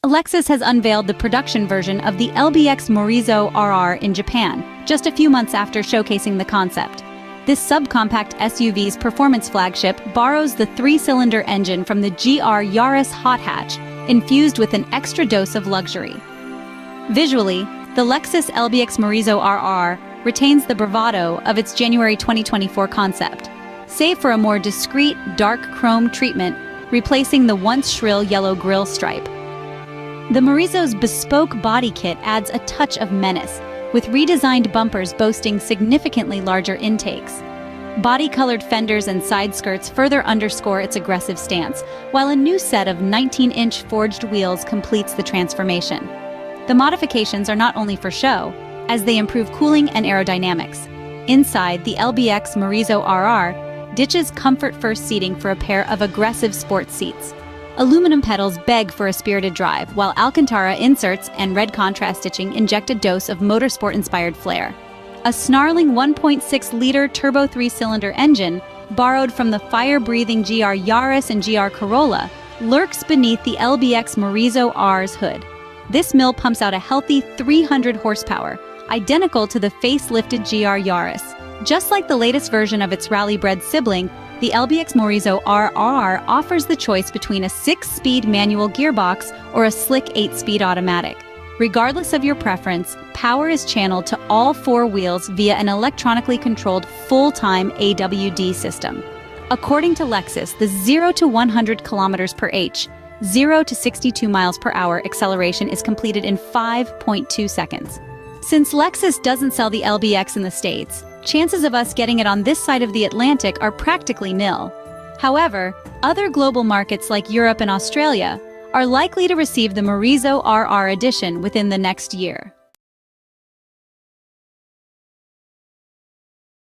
Lexus has unveiled the production version of the LBX Morizo RR in Japan, just a few months after showcasing the concept. This subcompact SUV's performance flagship borrows the three-cylinder engine from the GR Yaris hot hatch, infused with an extra dose of luxury. Visually, the Lexus LBX Morizo RR retains the bravado of its January 2024 concept, save for a more discreet, dark chrome treatment, replacing the once-shrill yellow grille stripe. The Morizo's bespoke body kit adds a touch of menace, with redesigned bumpers boasting significantly larger intakes. Body-colored fenders and side skirts further underscore its aggressive stance, while a new set of 19-inch forged wheels completes the transformation. The modifications are not only for show, as they improve cooling and aerodynamics. Inside, the LBX Morizo RR ditches comfort-first seating for a pair of aggressive sports seats. Aluminum pedals beg for a spirited drive, while Alcantara inserts and red contrast stitching inject a dose of motorsport-inspired flair. A snarling 1.6-liter turbo three-cylinder engine, borrowed from the fire-breathing GR Yaris and GR Corolla, lurks beneath the LBX Morizo RR's hood. This mill pumps out a healthy 300 horsepower, identical to the facelifted GR Yaris. Just like the latest version of its rally-bred sibling, the LBX Morizo RR offers the choice between a 6-speed manual gearbox or a slick 8-speed automatic. Regardless of your preference, power is channeled to all four wheels via an electronically controlled full-time AWD system. According to Lexus, the 0 to 100 km per h, 0 to 62 miles per hour acceleration is completed in 5.2 seconds. Since Lexus doesn't sell the LBX in the States, chances of us getting it on this side of the Atlantic are practically nil. However, other global markets like Europe and Australia are likely to receive the Morizo RR edition within the next year.